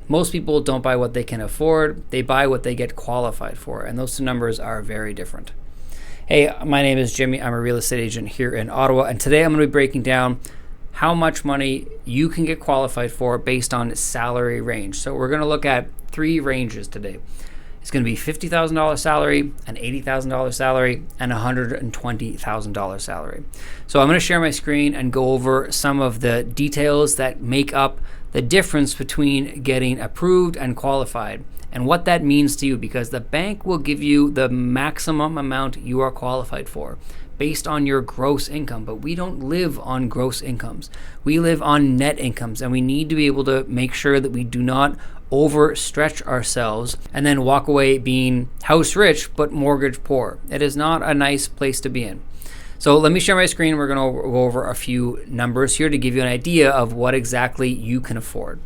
Most people don't buy what they can afford, they buy what they get qualified for, and those two numbers are very different. Hey, my name is Jimmy. I'm a real estate agent here in Ottawa, and today I'm going to be breaking down how much money you can get qualified for based on salary range. So we're going to look at three ranges today. It's going to be $50,000 salary, an $80,000 salary, and $120,000 salary. So I'm going to share my screen and go over some of the details that make up the difference between getting approved and qualified and what that means to you, because the bank will give you the maximum amount you are qualified for based on your gross income, but we don't live on gross incomes. We live on net incomes, and we need to be able to make sure that we do not overstretch ourselves and then walk away being house rich but mortgage poor. It is not a nice place to be in. So let me share my screen. We're going to go over a few numbers here to give you an idea of what exactly you can afford.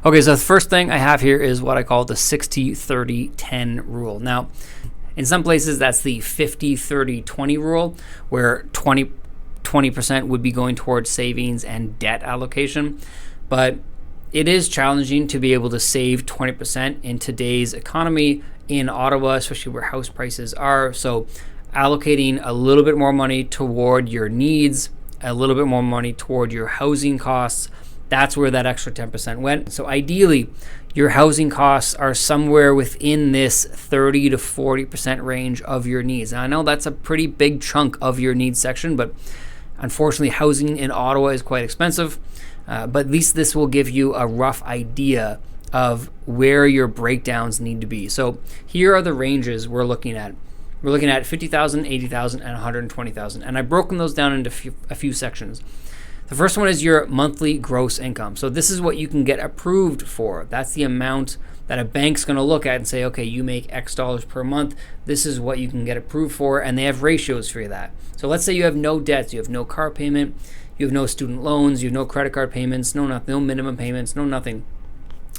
Okay, so the first thing I have here is what I call the 60-30-10 rule. Now, in some places, that's the 50-30-20 rule, where 20% would be going towards savings and debt allocation. But it is challenging to be able to save 20% in today's economy in Ottawa, especially where house prices are. So allocating a little bit more money toward your needs, a little bit more money toward your housing costs, that's where that extra 10% went. So ideally, your housing costs are somewhere within this 30 to 40% range of your needs. Now, I know that's a pretty big chunk of your needs section, but unfortunately, housing in Ottawa is quite expensive. But at least this will give you a rough idea of where your breakdowns need to be. So here are the ranges we're looking at. We're looking at $50,000, $80,000, and $120,000. And I've broken those down into a few sections. The first one is your monthly gross income. So this is what you can get approved for. That's the amount that a bank's going to look at and say, okay, you make X dollars per month. This is what you can get approved for. And they have ratios for that. So let's say you have no debts, you have no car payment, you have no student loans, you have no credit card payments, no minimum payments, no nothing.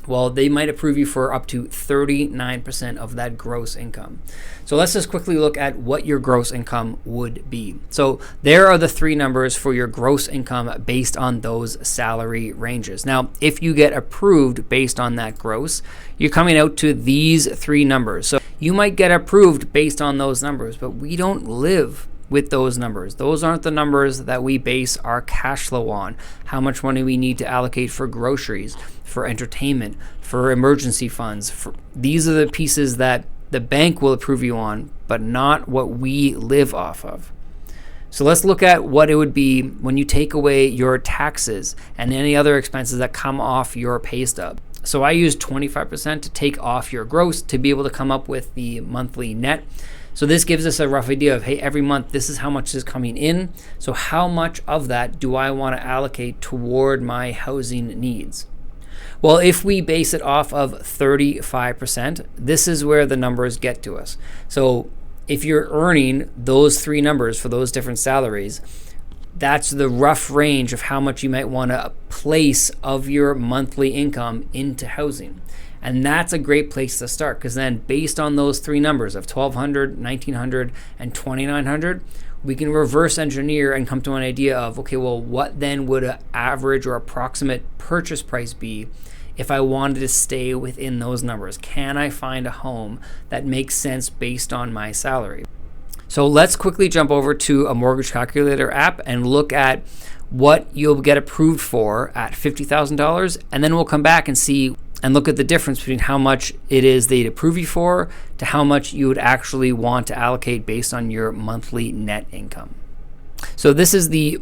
Well, they might approve you for up to 39% of that gross income. So let's just quickly look at what your gross income would be. So there are the three numbers for your gross income based on those salary ranges. Now, if you get approved based on that gross, you're coming out to these three numbers. So you might get approved based on those numbers, but we don't live with those numbers. Those aren't the numbers that we base our cash flow on, how much money we need to allocate for groceries, for entertainment, for emergency funds. These are the pieces that the bank will approve you on, but not what we live off of. So let's look at what it would be when you take away your taxes and any other expenses that come off your pay stub. So I use 25% to take off your gross to be able to come up with the monthly net. So this gives us a rough idea of, hey, every month, this is how much is coming in. So how much of that do I want to allocate toward my housing needs? Well, if we base it off of 35%, this is where the numbers get to us. So if you're earning those three numbers for those different salaries, that's the rough range of how much you might want to place of your monthly income into housing. And that's a great place to start, because then based on those three numbers of $1,200, $1,900, and $2,900, we can reverse engineer and come to an idea of, okay, well, what then would an average or approximate purchase price be if I wanted to stay within those numbers? Can I find a home that makes sense based on my salary? So let's quickly jump over to a mortgage calculator app and look at what you'll get approved for at $50,000, and then we'll come back and see and look at the difference between how much it is they'd approve you for to how much you would actually want to allocate based on your monthly net income. So this is the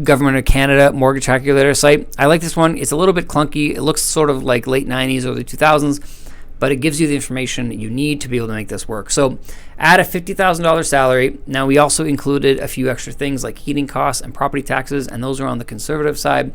Government of Canada mortgage calculator site. I like this one. It's a little bit clunky. It looks sort of like late 90s, early 2000s, but it gives you the information you need to be able to make this work. So add a $50,000 salary. Now we also included a few extra things like heating costs and property taxes, and those are on the conservative side.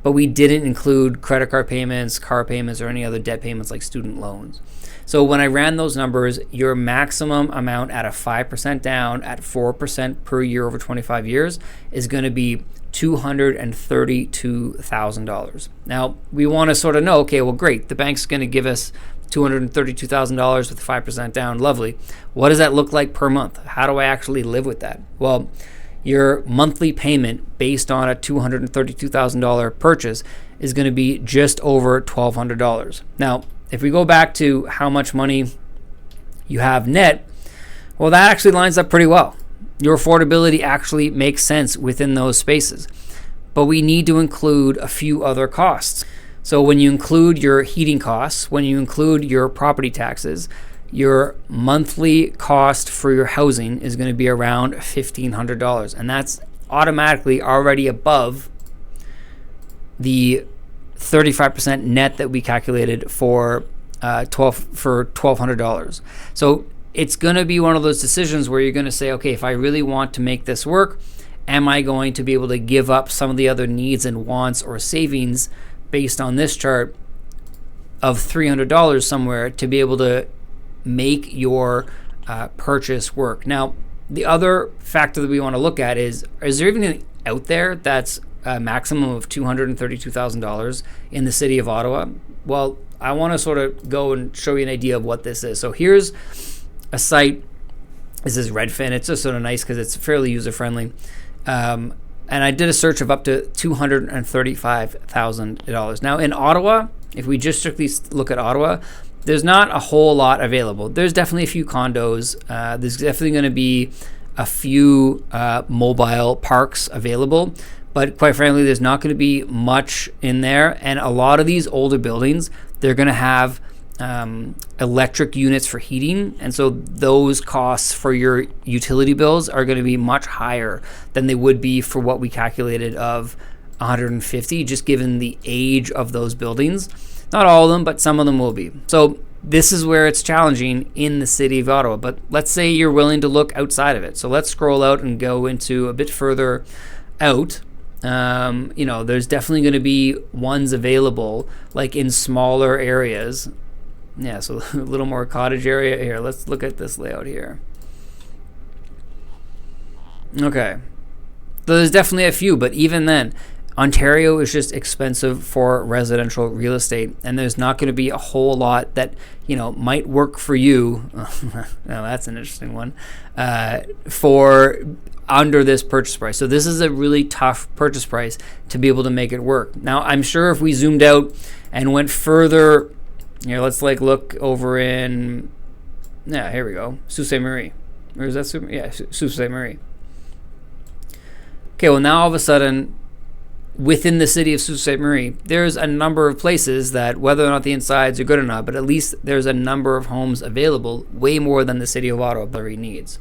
But we didn't include credit card payments, car payments, or any other debt payments like student loans. So when I ran those numbers, your maximum amount at a 5% down at 4% per year over 25 years is going to be $232,000. Now, we want to sort of know, okay, well, great. The bank's going to give us $232,000 with 5% down. Lovely. What does that look like per month? How do I actually live with that? Well, your monthly payment based on a $232,000 purchase is going to be just over $1,200. Now, if we go back to how much money you have net, well, that actually lines up pretty well. Your affordability actually makes sense within those spaces. But we need to include a few other costs. So when you include your heating costs, when you include your property taxes, your monthly cost for your housing is going to be around $1,500. And that's automatically already above the 35% net that we calculated for $1,200. So it's going to be one of those decisions where you're going to say, okay, if I really want to make this work, am I going to be able to give up some of the other needs and wants or savings based on this chart of $300 somewhere to be able to make your purchase work? Now, the other factor that we want to look at is there even anything out there that's a maximum of $232,000 in the city of Ottawa? Well, I want to sort of go and show you an idea of what this is. So here's a site. This is Redfin. It's just sort of nice because it's fairly user-friendly. And I did a search of up to $235,000. Now, in Ottawa, if we just strictly look at Ottawa, there's not a whole lot available. There's definitely a few condos. There's definitely going to be a few mobile parks available. But quite frankly, there's not going to be much in there. And a lot of these older buildings, they're going to have electric units for heating. And so those costs for your utility bills are going to be much higher than they would be for what we calculated of 150, just given the age of those buildings. Not all of them, but some of them will be. So this is where it's challenging in the city of Ottawa. But let's say you're willing to look outside of it. So let's scroll out and go into a bit further out. There's definitely going to be ones available like in smaller areas. Yeah, so a little more cottage area here. Let's look at this layout here. Okay. So there's definitely a few, but even then, Ontario is just expensive for residential real estate, and there's not going to be a whole lot that, might work for you. Now that's an interesting one. For under this purchase price. So this is a really tough purchase price to be able to make it work. Now, I'm sure if we zoomed out and went further, let's look over in, here we go, Sault Ste. Marie. Or is that Sault? Yeah, Sault Ste. Marie. Okay, well now all of a sudden, within the city of Sault Ste. Marie, there's a number of places that, whether or not the insides are good or not, but at least there's a number of homes available, way more than the city of Ottawa needs.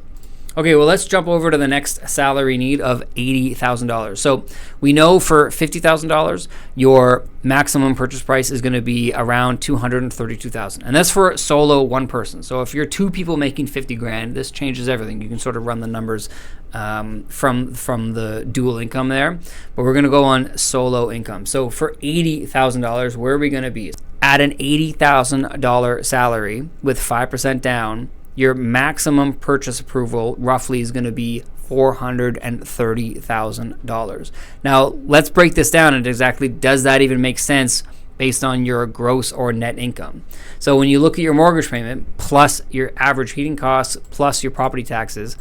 Okay, well, let's jump over to the next salary need of $80,000. So we know for $50,000, your maximum purchase price is going to be around $232,000, and that's for solo one person. So if you're two people making $50,000, this changes everything. You can sort of run the numbers from the dual income there, but we're going to go on solo income. So for $80,000, where are we going to be? At an $80,000 salary with 5% down, your maximum purchase approval roughly is going to be $430,000. Now, let's break this down and exactly does that even make sense based on your gross or net income? So when you look at your mortgage payment plus your average heating costs plus your property taxes,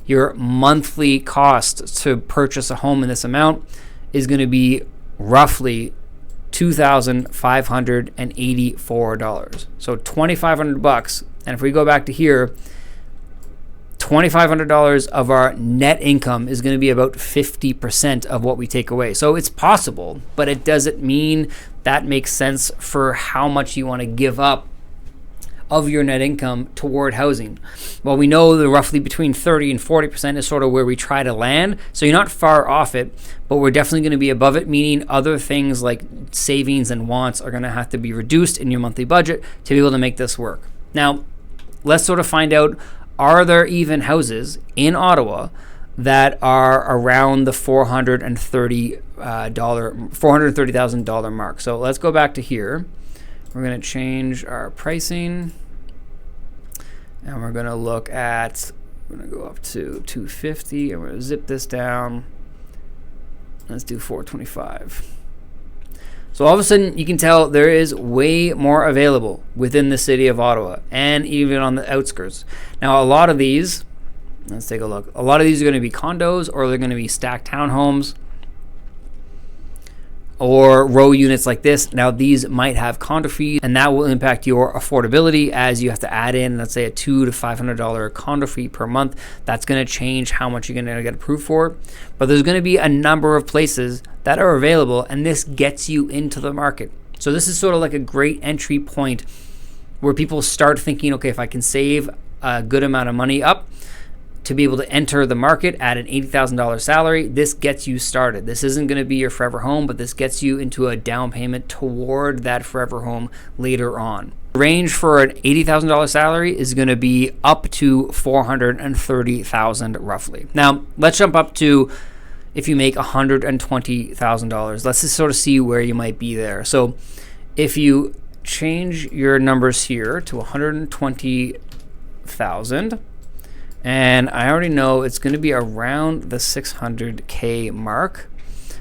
your monthly cost to purchase a home in this amount is going to be roughly $2,584. So $2,500. And if we go back to here, $2,500 of our net income is going to be about 50% of what we take away. So it's possible, but it doesn't mean that makes sense for how much you want to give up of your net income toward housing. Well, we know that roughly between 30 and 40% is sort of where we try to land. So you're not far off it, but we're definitely going to be above it, meaning other things like savings and wants are going to have to be reduced in your monthly budget to be able to make this work. Now, let's sort of find out, are there even houses in Ottawa that are around the $430,000 mark? So let's go back to here. We're going to change our pricing, and we're going to look at, we're going to go up to 250, and we're going to zip this down. Let's do 425. So all of a sudden, you can tell there is way more available within the city of Ottawa and even on the outskirts. Now, a lot of these, Let's take a look. A lot of these are going to be condos, or they're going to be stacked townhomes, or row units like this. Now these might have condo fees, and that will impact your affordability as you have to add in, let's say, a $200 to $500 condo fee per month. That's going to change how much you're going to get approved for. But there's going to be a number of places that are available, and this gets you into the market. So this is sort of like a great entry point where people start thinking, okay, if I can save a good amount of money up to be able to enter the market at an $80,000 salary, this gets you started. This isn't going to be your forever home, but this gets you into a down payment toward that forever home later on. The range for an $80,000 salary is going to be up to $430,000 roughly. Now, let's jump up to if you make $120,000. Let's just sort of see where you might be there. So if you change your numbers here to $120,000, and I already know it's going to be around the $600K mark,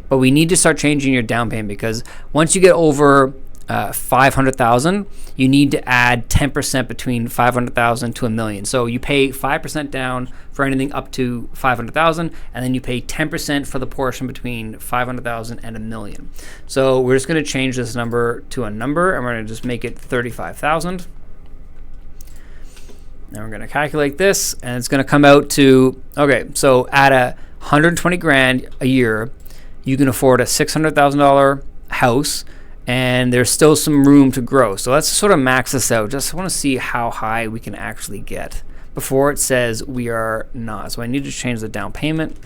but we need to start changing your down payment, because once you get over $500,000, you need to add 10% between $500,000 to $1 million. So you pay 5% down for anything up to $500,000, and then you pay 10% for the portion between $500,000 and $1 million. So we're just going to change this number to a number, and we're going to just make it $35,000. Now we're going to calculate this, and it's going to come out to, okay, so at $120,000 a year, you can afford a $600,000 house, and there's still some room to grow. So let's sort of max this out. Just want to see how high we can actually get before it says we are not. So I need to change the down payment.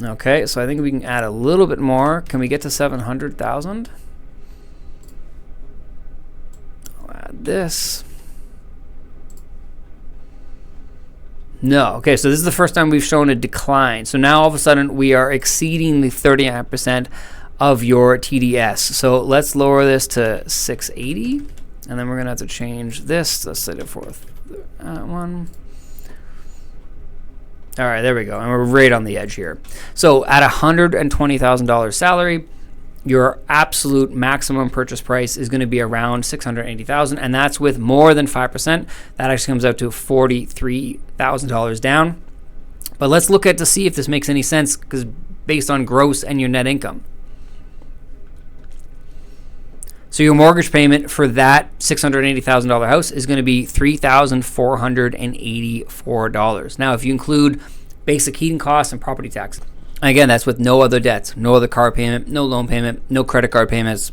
Okay, so I think we can add a little bit more. Can we get to 700,000? This. No. Okay, so this is the first time we've shown a decline. So now all of a sudden we are exceeding the 39% of your TDS. So let's lower this to 680, and then we're going to have to change this. Let's set it for one. All right, there we go. And we're right on the edge here. So at $120,000 salary, your absolute maximum purchase price is going to be around $680,000, and that's with more than 5%. That actually comes out to $43,000 down. But let's look at to see if this makes any sense, because based on gross and your net income. So your mortgage payment for that $680,000 house is going to be $3,484. Now, if you include basic heating costs and property tax, again, that's with no other debts, no other car payment, no loan payment, no credit card payments.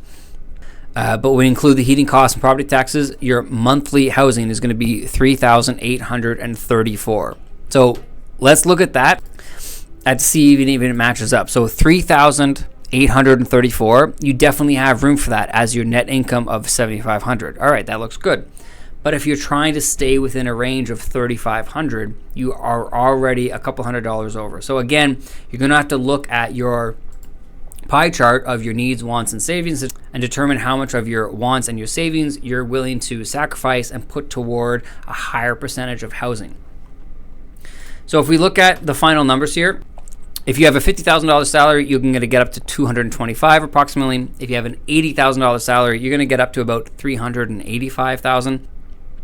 But when you include the heating costs and property taxes, your monthly housing is going to be $3,834. So let's look at that and see if it matches up. So $3,834, you definitely have room for that as your net income of $7,500. All right, that looks good. But if you're trying to stay within a range of $3,500, you are already a couple $100 over. So again, you're going to have to look at your pie chart of your needs, wants, and savings and determine how much of your wants and your savings you're willing to sacrifice and put toward a higher percentage of housing. So if we look at the final numbers here, if you have a $50,000 salary, you're going to get up to $225,000 approximately. If you have an $80,000 salary, you're going to get up to about $385,000.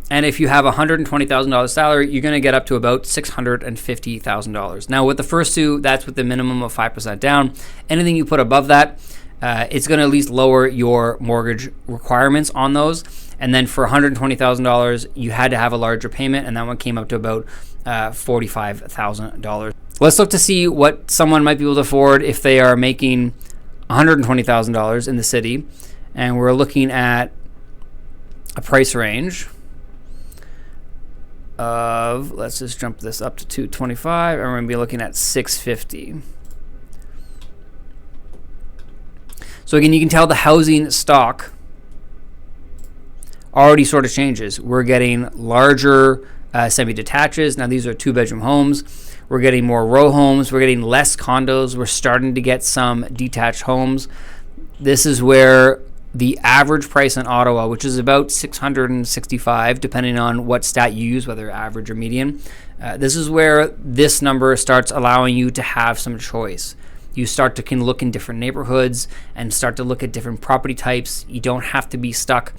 And if you have a $120,000 salary, you're going to get up to about $650,000. Now, with the first two, that's with the minimum of 5% down. Anything you put above that, it's going to at least lower your mortgage requirements on those. And then for $120,000, you had to have a larger payment, and that one came up to about $45,000. Let's look to see what someone might be able to afford if they are making $120,000 in the city. And we're looking at a price range of, let's just jump this up to 225, and we're going to be looking at 650. So again, you can tell the housing stock already sort of changes. We're getting larger semi-detaches. Now these are 2-bedroom homes. We're getting more row homes. We're getting less condos. We're starting to get some detached homes. This is where the average price in Ottawa, which is about $665, depending on what stat you use, whether average or median. This is where this number starts allowing you to have some choice. You start to can look in different neighborhoods and start to look at different property types. You don't have to be stuck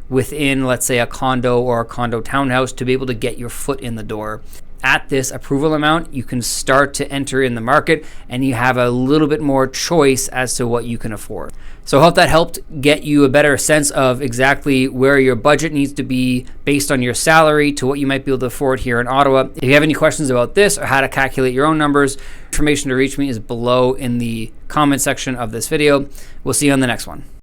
within, let's say, a condo or a condo townhouse to be able to get your foot in the door. At this approval amount, you can start to enter in the market and you have a little bit more choice as to what you can afford. So I hope that helped get you a better sense of exactly where your budget needs to be based on your salary to what you might be able to afford here in Ottawa. If you have any questions about this or how to calculate your own numbers, information to reach me is below in the comment section of this video. We'll see you on the next one.